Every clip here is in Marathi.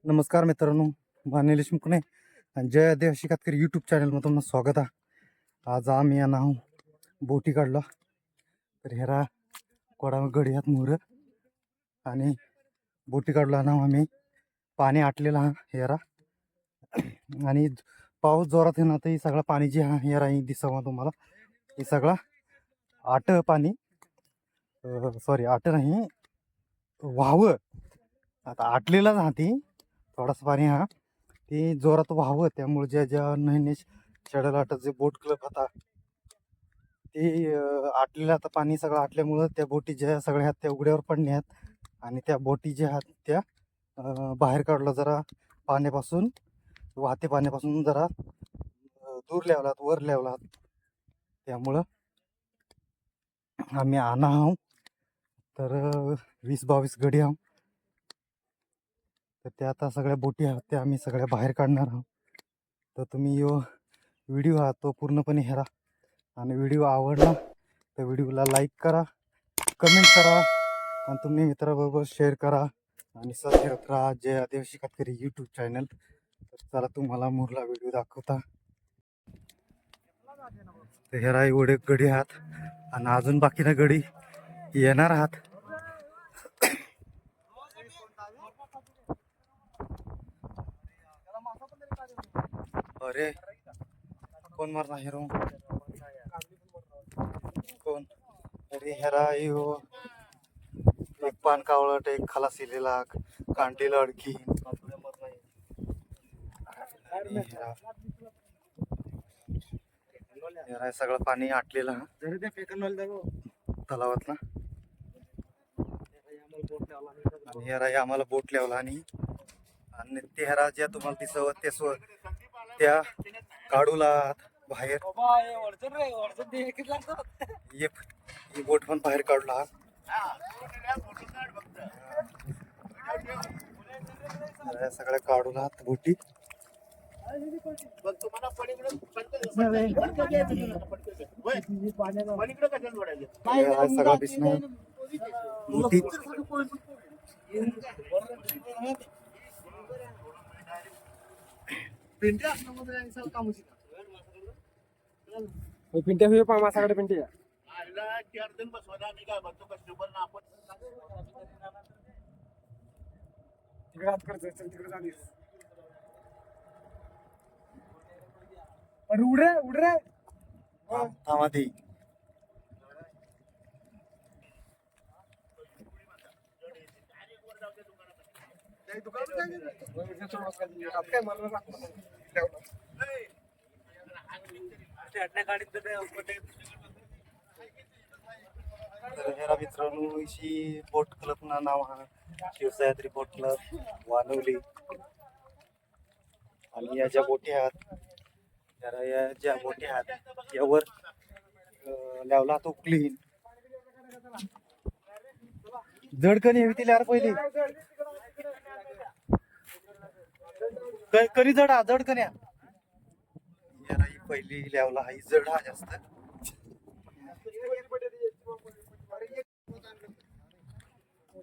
नमस्कार मित्रांनो, निलेश मुकणे आणि जय आदिवासी कातकरी यूट्यूब चॅनलमध्ये तुमचं स्वागत आहे. आज आम्ही या नाव बोटी काढलो तर हेरा कोडा गडी हात मोर आणि बोटी काढलो नाव आम्ही. पाणी आटलेलं हा हेरा आणि पाऊस जोरात येणार तर सगळं पाणी जे हा हेरा ही दिसावा तुम्हाला. हे सगळं आट पाणी सॉरी आट नाही व्हावं आता आटलेलं राहते थोडासा पाणी हा ते जोरात व्हावं. त्यामुळे ज्या नवीन शेडल आटात जे बोट क्लब होता ते आटलेलं आता पाणी सगळं आटल्यामुळं त्या बोटी ज्या सगळ्या आहेत त्या उघड्यावर पडल्या आहेत आणि त्या बोटी ज्या आहेत त्या बाहेर काढलं जरा पाण्यापासून वाहते पाण्यापासून जरा दूर लावलात वर लावलात. त्यामुळं आम्ही आणा आहो तर 20-22 गडी आहो तर त्या आता सगळ्या बोटी आहेत त्या आम्ही सगळ्या बाहेर काढणार आहोत. तर तुम्ही व्हिडिओ हा तो पूर्णपणे हेरा आणि व्हिडिओ आवडला तर व्हिडिओला लाईक करा, कमेंट करा आणि तुम्ही मित्राबरोबर शेअर करा आणि सबस्क्राईब राहा जय आदिवासी कातकरी यूट्यूब चॅनल. तर चला तुम्हाला मुरला व्हिडिओ दाखवता. तर हेरा एवढे गडी आहात आणि अजून बाकीना गडी येणार आहात. अरे कोण मारना हिरो कोण अरे हेरा एक पान कावळट एक खलास इलेला कांटीला अडकी हेरा सगळं पाणी आटलेलं हा तलावात ना. आणि हेरा आम्हाला बोट लावला आणि ते हेरा ज्या तुम्हाला दिसवत ते त्या काढूला बाहेर ही बोट पण बाहेर काढला. सगळ्या काढूला बोटी सगळा दिसणार बोटी पिंट्या हुई पा माझ्याकडे पिंट्या तिकडे हात करत तिकडे जाणीस उड रे उड रे थांबाती काय मला तर हेरा मित्रांनो इशी बोट क्लब ना नाव हा शिवसह्याद्री बोट क्लब वानवली. आणि या ज्या बोटी आहेत तर या ज्या बोटी आहेत यावर लावला तो क्लीन जडकणी हवी तिला यार पहिली कधी जडा जडकण्या यार ही पहिली लावला हा जड हा जास्त.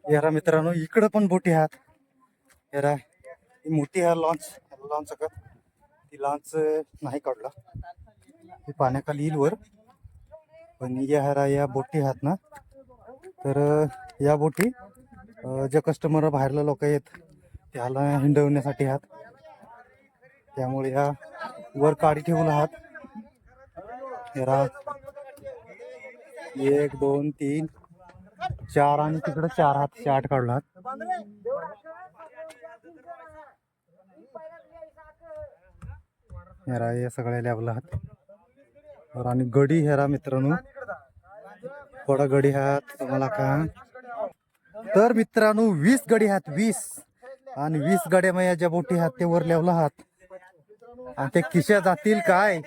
यारा मित्रांनो इकडं पण बोटी आहात. यारा ही मोठी हा लॉन्च ती लॉन्च नाही काढला ती पाण्याखाली येईल वर. पण या बोटी आहात ना तर या बोटी ज्या कस्टमर बाहेरला लोक आहेत त्याला हिंडवण्यासाठी आहात. त्यामुळे ह्या वर काडी ठेवून आहात. यारा 1 2 3 4 आणि तिकडे 4 हात 8 काढला. हेरा या सगळ्या लॅबला आहात आणि गडी हेरा मित्रांनो थोडा गडी आहात तुम्हाला का तर मित्रांनो 20 गडी आहात 20 आणि 20 गड्या मग ज्या बोटी आहात ते वर लावला आहात आणि ते किशा जातील काय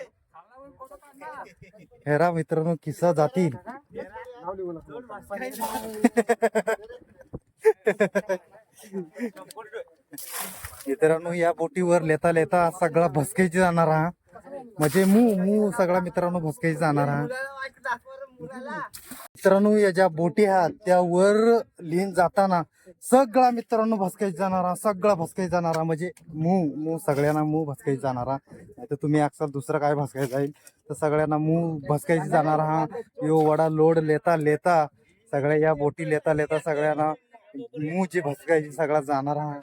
हेरा मित्रांनो किस्सा जातील. मित्रांनो या बोटीवर लेता लेता सगळा भस्कायची जाणार हा म्हणजे मू सगळा मित्रांनो भस्कायची जाणार हा. मित्रांनो या ज्या बोटी आहेत त्या वर लिहिन जाताना सगळा मित्रांनो भस्कायच जाणारा, सगळा भस्कायच जाणारा म्हणजे मूग सगळ्यांना मूग भस्कायच जाणारा. नाहीतर तुम्ही अक्सर दुसरं काय भस्कायचं जाईल तर सगळ्यांना मूग भस्कायची जाणार हा. यो वडा लोड लेता लेता सगळ्या या बोटी लेता लेता सगळ्यांना मूची भस्कायची सगळा जाणार हा.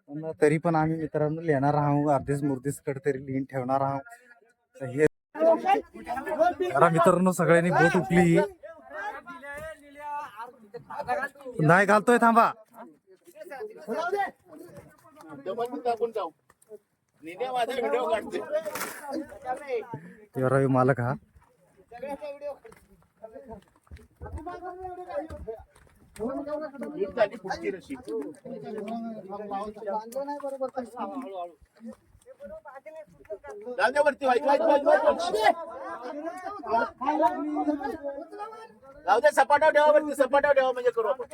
पण तरी पण आम्ही मित्रांनो लिहिणार आहोत, अर्धीच मुर्धीच कडे तरी लिहून ठेवणार आहोत. तर हे जरा मित्रांनो सगळ्यांनी बोट उकली. नाही घालतोय थांबा. रवी मालक हा. जाऊ दे सपाटाव ठेवा वरती, सपाटाव ठेवा म्हणजे करू आपण.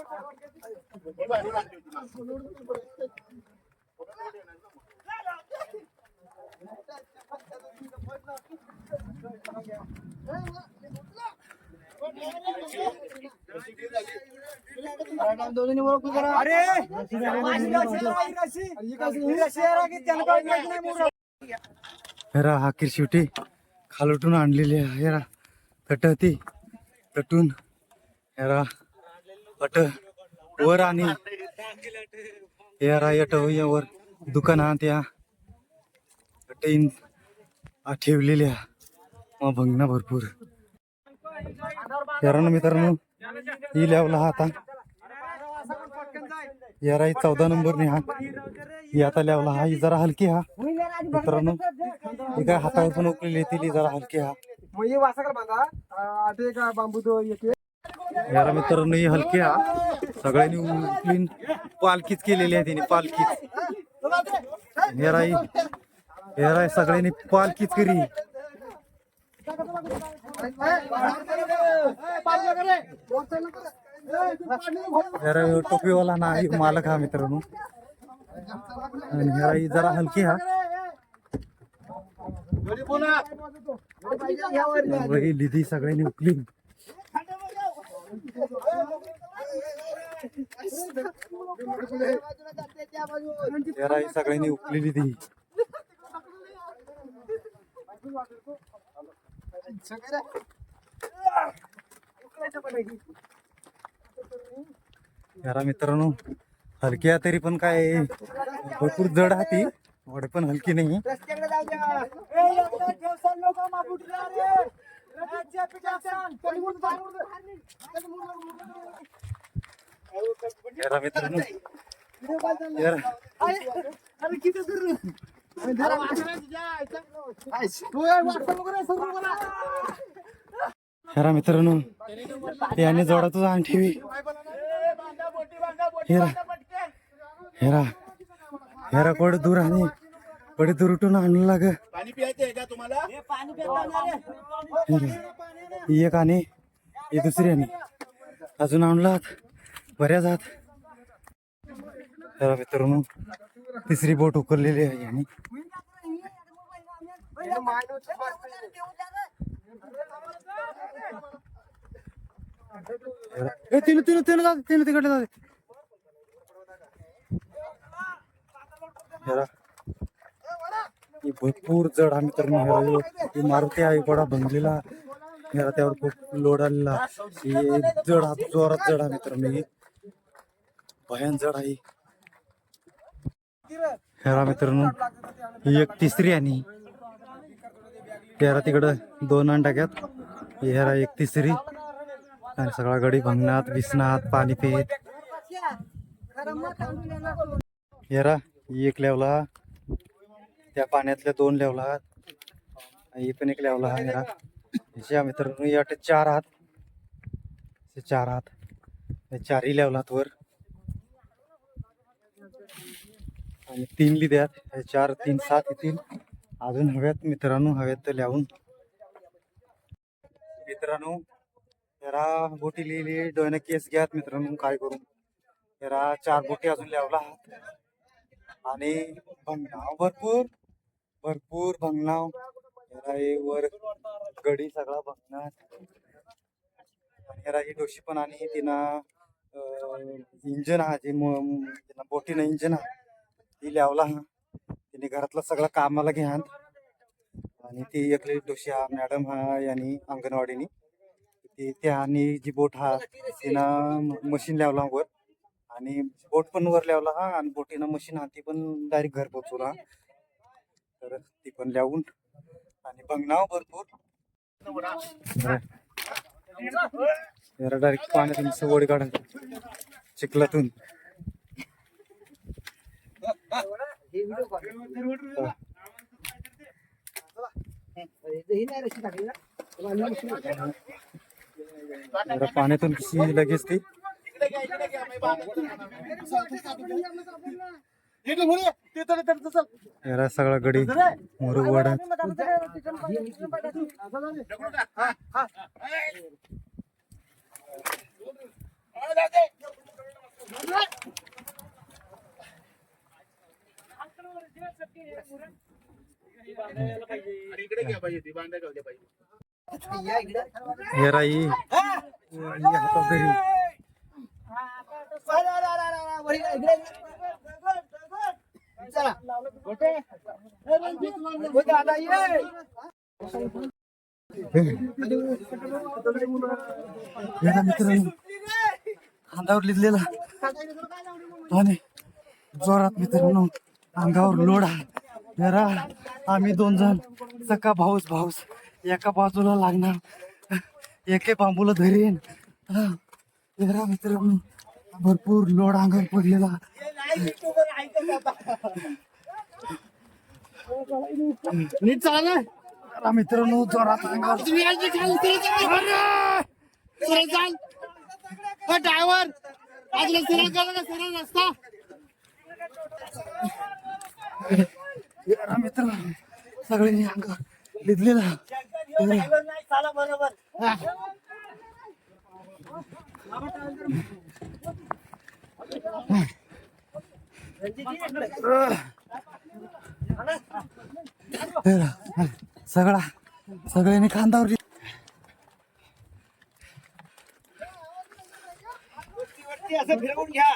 हेरा हाकीर शेवटी खालूटून आणलेली आहे. हेरा तट ती तटून हेरा अट वर आणि हेरा यट वर दुकानात त्या अटीन ठेवलेल्या मग भंगना भरपूर. हेरा मित्रांनो ही लावला हा आता. यारा ही 14 नंबरने हा. ही आता लावला हा. ही जरा हलकी हा मित्रांनो. ही काय हातावर पण उकलेली ती जरा हलकी हा. मग हे वासा कर बांधा आटे का बांबू तो येते. यारा मित्रांनो ही हलकी हा. सगळ्यांनी उकलीन पालखीच केलेली आहे तिने, पालखीच. यारा सगळ्यांनी पालखीच करी. यारा टोपीवाला ना मालक हा मित्रांनो. आणि यारा ही जरा हलकी हा. ही लिधी सगळ्यांनी उकली. यारा ही सगळ्यांनी उकलेली ती. यारा मित्रांनो हलकी आहे तरी पण काय भरपूर जड आहे ती. एवढे पण हलकी नाही. यारा मित्रांनो हेरा मित्रांनो याने जोडातच आण ठेवी. हेरा हेरा हेरा कोड दूर आणि बडे दूर उठून आणलं लाग. पाणी प्यायचं आहे का तुम्हाला? ही एक आणि ही दुसरी आणि अजून आणलात बऱ्याच आहात. हेरा मित्रांनो तिसरी बोट उकरलेली आहे आणि तिने तिने तिने जाते तिने तिकडे जाते. भरपूर जड आम्ही तर मारुती आहे बडा भंगलेला. याला त्यावर खूप लोड आलेला. जड हा जोरात जड आहे मित्रांनो. ही भयान जड आहे. ह्याला मित्रांनो ही एक तिसरी आणि त्याला तिकडं 2 अंडाक्यात. ह्याला एक तिसरी आणि सगळा गडी भंगणात विसनात पाणी पेत. हेरा ही एक लेवला त्या पाण्यातल्या 2 लेवला ही पण एक लेवला हा. हेरा ह्याच्या मित्रांनो या 4 हात 4 हात 4ही लेवलात वर आणि 3 लिद्यात 4 3 7 येतील. अजून हव्यात मित्रांनो हव्यात लावून. मित्रांनो जरा बोटी लिहिली डोयना केस घ्यात मित्रांनो काय करू. जरा 4 बोटी अजून लावला आणि भंगणाव भरपूर भरपूर भंगणाव. जरा वर गडी सगळा भंगणात. आणि जरा ही डोशी पण आणि तिनं इंजन हा जे बोटीनं इंजन हा ती लावला हा तिने घरातला सगळा कामाला घ्या आणि ती एकली डोशिया मॅडम हा यांनी अंगणवाडीनी ती त्यानी जी बोट हा तिनं मशीन लावला वर आणि बोट पण वर लावला हा आणि बोटीनं मशीन हा ती पण डायरेक्ट घर पोचवला तर ती पण लावून आणि बघनाव भरपूर जरा डायरेक्ट पाण्यातून सवड काढायचं चिखलातून जरा पाण्यातून कशी लगेच ती जरा सगळा गडी मोरू वडा इकडे घ्या पाहिजे ती बांधा घालते पाहिजे हेराई हातात धरी हेरा मित्रांनो अंगावर लिहिलेला आणि जोरात मित्रांनो अंगावर लोड आहे जरा आम्ही 2 जण सका भाऊस एका बाजूला लागणार एके बांबूला धरेन जरा मित्रांनो भरपूर लोड अंगावर पडलेला नीट चालला जरा मित्रांनो जोरात अंगावर ड्रायव्हर सरळ रस्ता जरा मित्रांनो सगळ्यांनी अंगावर लिहिलेला सगळ्यांनी खांदावर असं फिरवून घ्या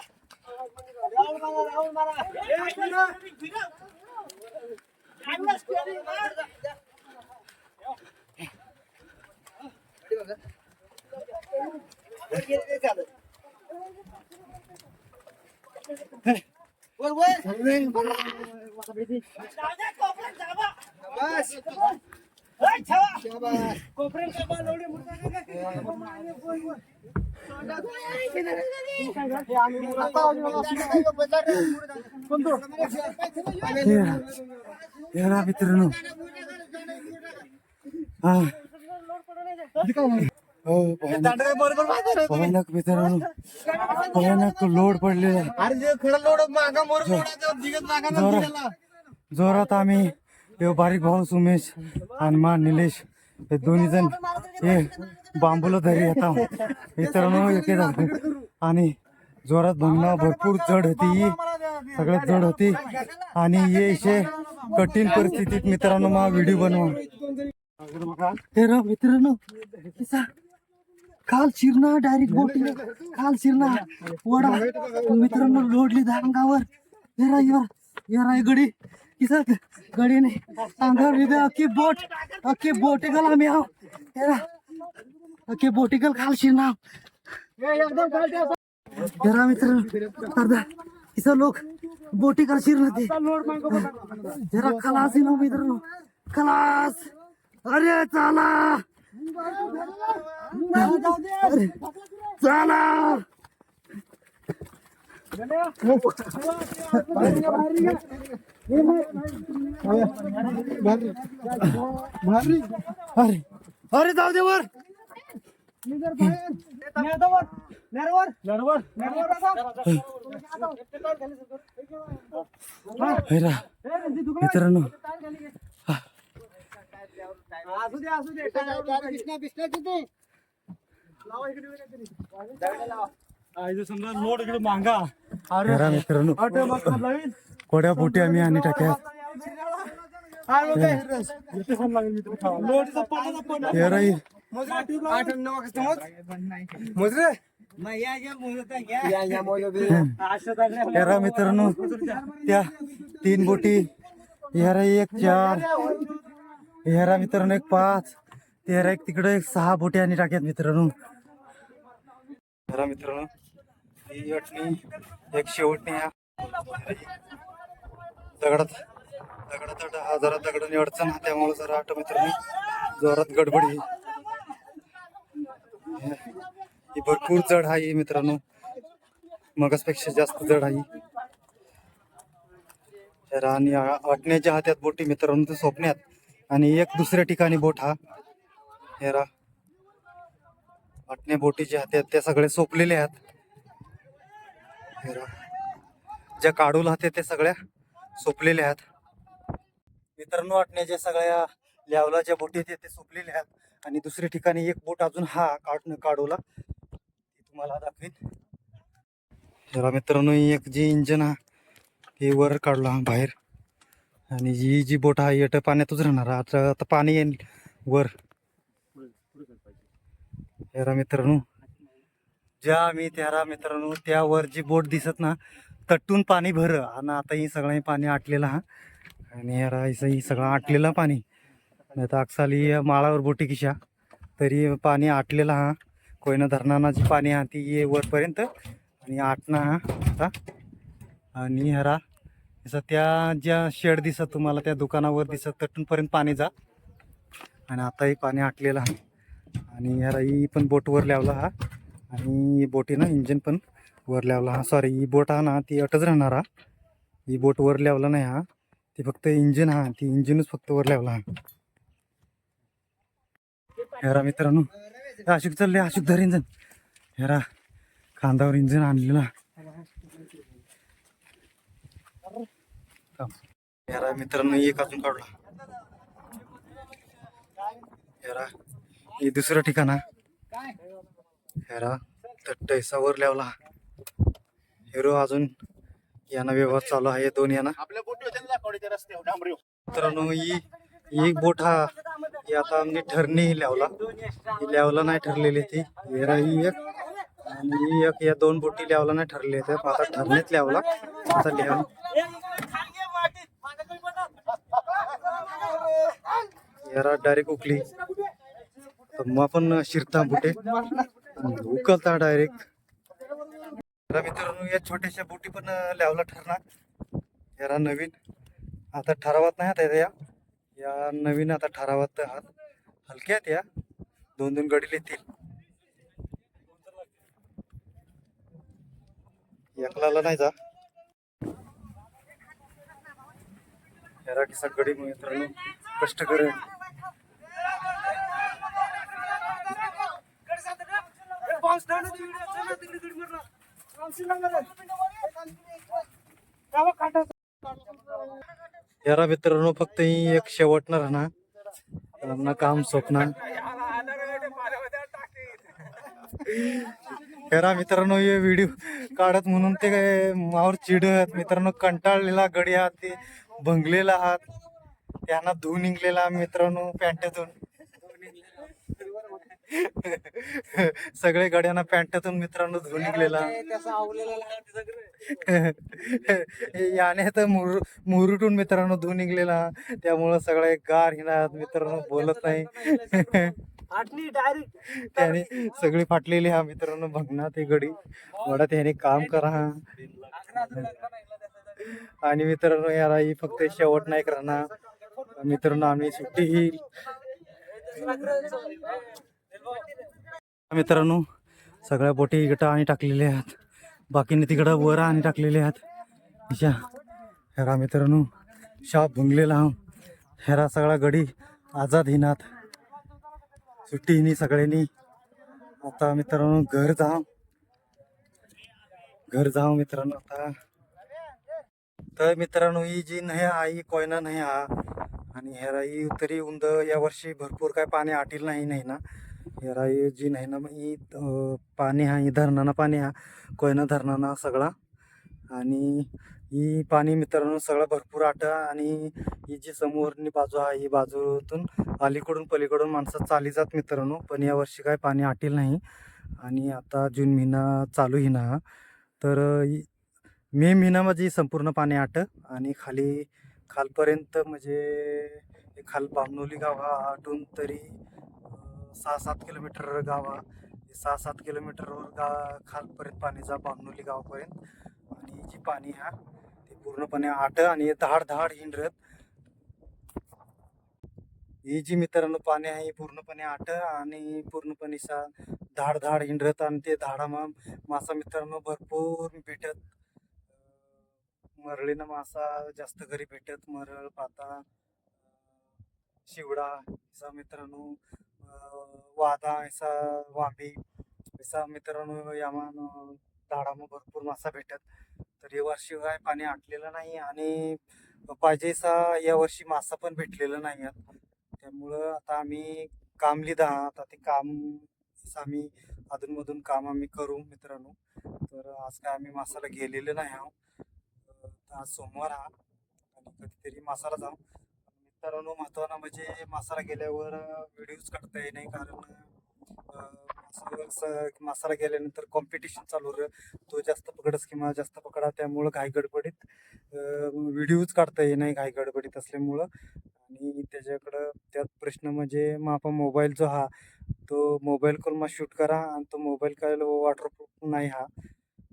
यारा मित्रांनो भयानक मित्रांनो भयानक लोड पडलेला अरे खरं लोड मागा मोर दिगत जोरात आम्ही हे बारीक भाऊ सुमेश आणि मा निलेश हे दोन्ही जण हे बांबूला धरी येतात मित्रांनो एके आणि जोरात भंगना भरपूर जड होती सगळ्यात जड होती आणि हे असे कठीण परिस्थितीत मित्रांनो मा व्हिडिओ बनवा तेरा मित्रांनो काल शिरना डायरेक्ट बोटीने काल शिरना वडा मित्रांनो लोडली अंगावर तेरा यार गडी किसा गडीने अंगावर लिहिलं अख्खी बोटिकल आम्ही आहो तेरा अख्खी बोटिकल काल शिरना तेरा मित्रांनो अर्धा किसा लोक बोटिकल शिरना ते जरा खलास ना मित्रांनो खलास अरे चला चला अरे अरे जाऊ दे वर मित्रांनो लोड इकडे मागा अरे मित्रांनो कोड्या बोटी आम्ही आणि टाक्या लोड तेरा मोजरे या मोजते. हेरा मित्रांनो त्या 3 बोटी हेरा 1 4 हेरा मित्रांनो 1 5 तेरा एक तिकडे 6 बोटी आणि टाक्यात मित्रांनो. हेरा मित्रांनो ही अटणी एक शेवटणी ह्या दगडात हा जरा दगडाने अडचण आहे त्यामुळे जरा आठ मित्रांनो जोरात गडबडी. ही भरपूर जड आहे मित्रांनो, मगासपेक्षा जास्त जड आहे. आणि वाटण्याच्या हात्यात बोटी मित्रांनो ते सोपण्यात आणि एक दुसऱ्या ठिकाणी बोट हा हेरा वाटण्या बोटीच्या हात्यात त्या सगळे सोपलेले आहेत. हेरा ज्या काढूला हाते ते सगळ्या सोपलेल्या आहेत मित्रांनो. वाटण्याच्या सगळ्या ल्यावला ज्या बोटी आहेत ते सोपलेल्या आहेत आणि दुसऱ्या ठिकाणी एक बोट अजून हा काढूला तुम्हाला दाखवेन. हेरा मित्रांनो एक जी इंजन हा हे वर काढला बाहेर आणि ही जी बोट हा येट पाण्यातच राहणार. आता पाणी येईल वर. हेरा मित्रांनो ज्या आम्ही त्यारा मित्रांनो त्यावर जी बोट दिसत ना तट्टून पाणी भर आणि आता ही सगळं पाणी आटलेलं हा आणि हेरा ही सगळं आटलेलं पाणी नाही तर अक्साली माळावर बोटी किशा तरी पाणी आटलेलं हा. कोयना धरणाना जी पाणी हा ती ये वरपर्यंत आणि आटणं हा आता. आणि हेरा जसं त्या ज्या शेड दिसत तुम्हाला त्या दुकानावर दिसत तट्टूनपर्यंत पाणी जा आणि आताही पाणी आटलेलं हा. आणि हेरा ही पण बोट वर लावला हा आणि बोटीनं इंजिन पण वर लावला हा. सॉरी ही बोट हा ना ती अटच राहणार हा. ही बोट वर लावला नाही हा, ती फक्त इंजिन हा ती इंजिनच फक्त वर लावला हा. हेरा मित्रांनो अशोक चालले अशोक धर इंजन. हेरा खांदावर इंजन आणलेला. हेरा मित्रांनो एक अजून काढला. हेरा हे दुसरं ठिकाण हा. हेरा तट्टैसावर लावला. हिरो अजून यांना व्यवहार चालू आहे. 2 यांना आपल्या बोटी होत्या ना कोणीच्या रस्त्यावर डांबरीव. मित्रांनो ही एक बोट हा ही आता आम्ही ठरणी लावला. ही लावला नाही ठरलेली ती हेरा ही एक आणि ही एक या 2 बोटी लावला नाही ठरले ते आता ठरणीत लावला. आता लिहा हेरा डायरेक्ट उकली मग आपण शिरता बोटे उकलता डायरेक्ट. मित्रांनो या छोट्याशा बोटी पण लावला ठरणार. हेरा नवीन आता ठरावात नाही आता या नवीन आता ठरावात आहात हलक्यात या 2-2 गडी येतील. एकलाला नाही जा. हेरा किसा गडी मित्रांनो कष्ट करेल. यारा मित्रांनो फक्त ही एक शेवटणार ना त्यांना काम स्वप्न. हेरा मित्रांनो हे व्हिडिओ काढत म्हणून ते काय मावर चिडत मित्रांनो कंटाळलेला गडी आहात ते भंगलेला आहात त्यांना धुवून निघलेला मित्रांनो पॅन्टातून. सगळे गड्यांना पॅन्टातून मित्रांनो धुवून निघलेला. याने तर मुरुटून मित्रांनो धुवून निघलेला त्यामुळं सगळे गार हिनात मित्रांनो बोलत नाही. त्याने सगळी फाटलेली हा मित्रांनो बघना ते गडी वडा त्याने काम करा. आणि मित्रांनो याला ही फक्त शेवट नाही करणार मित्रांनो आम्ही सुट्टी ही मित्रांनो सगळ्या बोटी इकडं आणि टाकलेल्या आहेत बाकीने तिकडं वर आणि टाकलेले आहेत. अशा हेरा मित्रांनो शाप भुंगलेला हेरा सगळा गडी आझाद हिनात सुट्टी हिनी सगळ्यांनी. आता मित्रांनो घर जाऊ मित्रांनो आता. तर मित्रांनो ही जी नाही आई कोयना नाही हा आणि हेरा ही तरी उंद या वर्षी भरपूर काय पाणी आटील नाही ना. हेरा ही जी नाही ना ही पाणी हा ही धरणाना पाणी हा कोयना धरणाना सगळा आणि ही पाणी मित्रांनो सगळं भरपूर आट आणि ही जी समोरनी बाजू आहे ही बाजूतून अलीकडून पलीकडून माणसं चाली जात मित्रांनो. पण या वर्षी काय पाणी आटील नाही आणि आता जून महिना चालू ही ना तर मे महिना म्हणजे संपूर्ण पाणी आट आणि खालपर्यंत म्हणजे खाल बामनोली गाव हा आटून तरी 6-7 किलोमीटर गाव हा 6-7 किलोमीटरवर खालपर्यंत पाणी जा बामनोली गावापर्यंत आणि जी पाणी हा ते पूर्णपणे आट आणि धाड धाड हिंडत ही जी मित्रांनो पाणी आहे पूर्णपणे आट आणि पूर्णपणे धाड धाड हिंडत आणि ते झाडामा मासा मित्रांनो भरपूर भेटत मरळीनं मासा जास्त घरी भेटत मरळ पाता शिवडा असा मित्रांनो वादा असा वांबी असा मित्रांनो यामान झाडामा भरपूर मासा भेटत तर या वर्षी काय पाणी आटलेलं नाही आणि पाहिजेसा या वर्षी मासा पण भेटलेला नाही आहेत त्यामुळं आता आम्ही काम लिहिदा आता ते काम आम्ही अधूनमधून काम आम्ही करू मित्रांनो तर आज काय आम्ही मासाला गेलेलं नाही आहोत आज सोमवार हा आणि कधीतरी मासाला जाऊ मित्रांनो महत्त्वानं म्हणजे मासाला गेल्यावर व्हिडिओज काढता येई नाही कारण मासाला गेल्यानंतर कॉम्पिटिशन चालू तो जास्त पकडस किंवा जास्त पकडा त्यामुळं घाई गडबडीत व्हिडिओज काढता येई नाही घाई गडबडीत असल्यामुळं आणि त्याच्याकडं त्यात प्रश्न म्हणजे मग आपण मोबाईल जो हा तो मोबाईल करून मग शूट करा आणि तो मोबाईल काय वॉटरप्रूफ नाही हा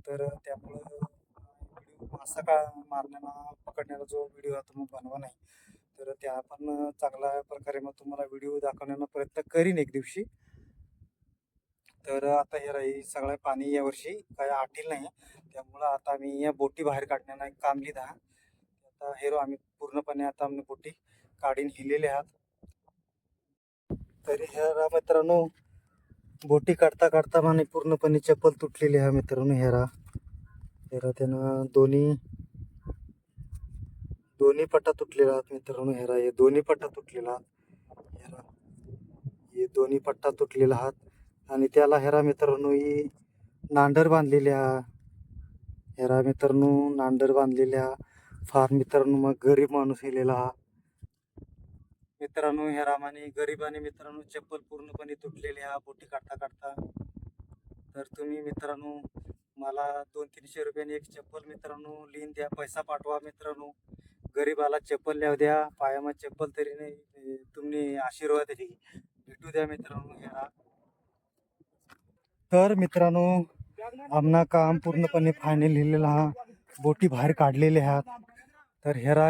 तर त्यामुळं व्हिडिओ मासा का मारण्याला पकडण्याला जो व्हिडिओ हा तो मग बनवा नाही तर त्या पण चांगल्या प्रकारे मग तुम्हाला व्हिडिओ दाखवण्याचा प्रयत्न करीन एक दिवशी तर आता हे राही सगळं पाणी यावर्षी काय आटील नाही त्यामुळं आता आम्ही या बोटी बाहेर काढण्याला एक काम लिहिदा आता हेरो आम्ही पूर्णपणे आता आम्ही बोटी काढीन हिलेले आहात तरी ह्या मित्रांनो बोटी काढता काढता माने पूर्णपणे चप्पल तुटलेली आहे मित्रांनो हेरा त्यानं दोन्ही पट्टा तुटलेला आहेत मित्रांनो हेरा हे दोन्ही पट्टा तुटलेला हेरा हे दोन्ही पट्टा तुटलेला आहात आणि त्याला हेरा मित्रांनो ही नांडर बांधलेल्या हेरा मित्रांनो नांडर बांधलेल्या फार मित्रांनो मग गरीब माणूस हेलेला हा मित्रांनो ह्या रामाने गरीबाने मित्रांनो चप्पल पूर्णपणे तुटलेली हा बोटी काढता काढता तर तुम्ही मित्रांनो मला 200-300 रुपयाने एक चप्पल मित्रांनो लिहून द्या पैसा पाठवा मित्रांनो गरीबाला चप्पल लिहू द्या पायामा चप्पल तरी नाही तुम्ही आशीर्वाद भेटू द्या मित्रांनो ह्या तर मित्रांनो आमना काम पूर्णपणे फायनल लिहिलेला हा बोटी बाहेर काढलेले आहात तर हेरा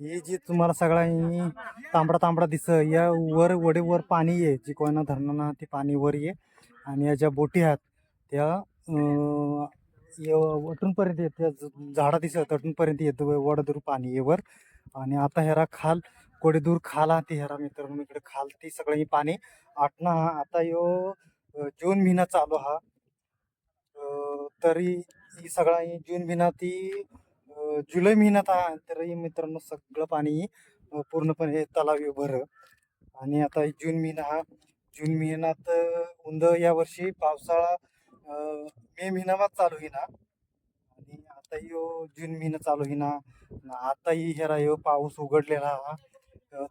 ही जी तुम्हाला सगळ्यांनी तांबडा तांबडा दिस या वर वडेवर पाणी आहे जी कोयना धरणाना ते पाणी वर ये आणि या ज्या बोटी आहेत त्या वटूनपर्यंत येत त्या झाडा दिसत तटूनपर्यंत येतं वडदूर पाणी ये वर आणि आता हेरा खाल कोडेदूर खाला ती हेरा मित्रांनो इकडे खाल ती सगळं पाणी आटणा हा आता यो जून महिना चालू हा तरी ही सगळा जून महिना ती जुलै महिन्यात हा तरी मित्रांनो सगळं पाणी पूर्णपणे तलाव भर आणि आता जून महिना हा जून महिन्यात उंद यावर्षी पावसाळा मे महिन्यात चालू होईना आणि आता यो जून महिना चालू होईना आताही हेरा यो पाऊस उघडलेला हा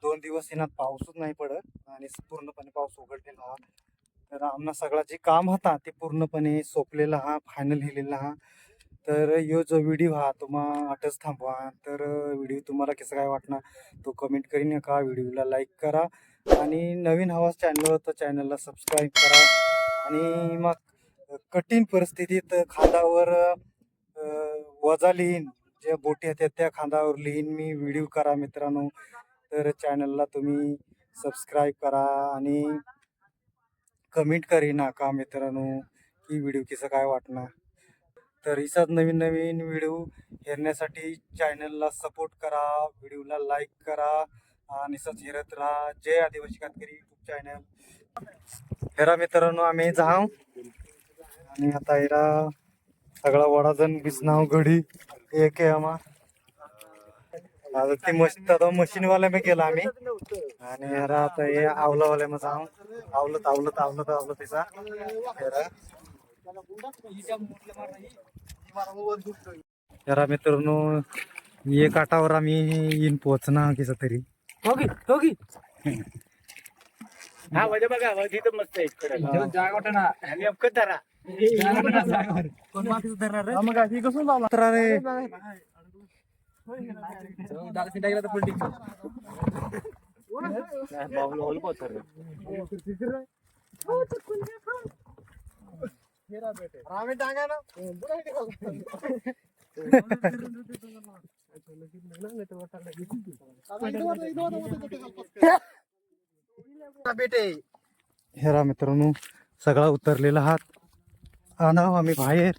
2 दिवस येणार पाऊसच नाही पडत आणि पूर्णपणे पाऊस उघडलेला हा तर आमना सगळा जे काम होता ते पूर्णपणे सोपलेला हा फायनल लिहिलेला हा तर यो जो व्हिडिओ हा तुम्हाला आठच थांबवा तर व्हिडिओ तुम्हाला कसं काय वाटणार तो कमेंट करी नका व्हिडिओला लाईक करा आणि नवीन हवा चॅनलवर तर चॅनलला सबस्क्राईब करा आणि मग कठीण परिस्थितीत खांदावर वजा लिहीन ज्या बोटी आहेत त्या खांदावर लिहीन मी व्हिडिओ करा मित्रांनो तर चॅनलला तुम्ही सबस्क्राईब करा आणि कमेंट करी नका मित्रांनो की व्हिडिओ कसं काय वाटणार तर हिसाच नवीन नवीन व्हिडिओ हेरण्यासाठी चॅनलला सपोर्ट करा व्हिडिओला लाईक करा आणि असंच हेरत राहा जय आदिवासी कातकरी यूट्यूब चॅनल हेरा मित्रांनो आम्ही जाऊ आणि आता हेरा सगळा वडाजण बिसनाव घडी एक आहे आम्हा आता ती मशीनवाल्या मी गेला आम्ही आणि हेरा आता हे आवलावाल्या मग जाऊ आवलत तिचा हेरा जरा मित्रांनो एक काटावर आम्ही येईन पोहोचना किस तरी हा म्हणजे बघा तिथं मस्त आहे मग ही कसं लावला तर अरे आम्ही टांगा ना बेटे हेरा मित्रांनो सगळा उतरलेला हात आणाव आम्ही बाहेर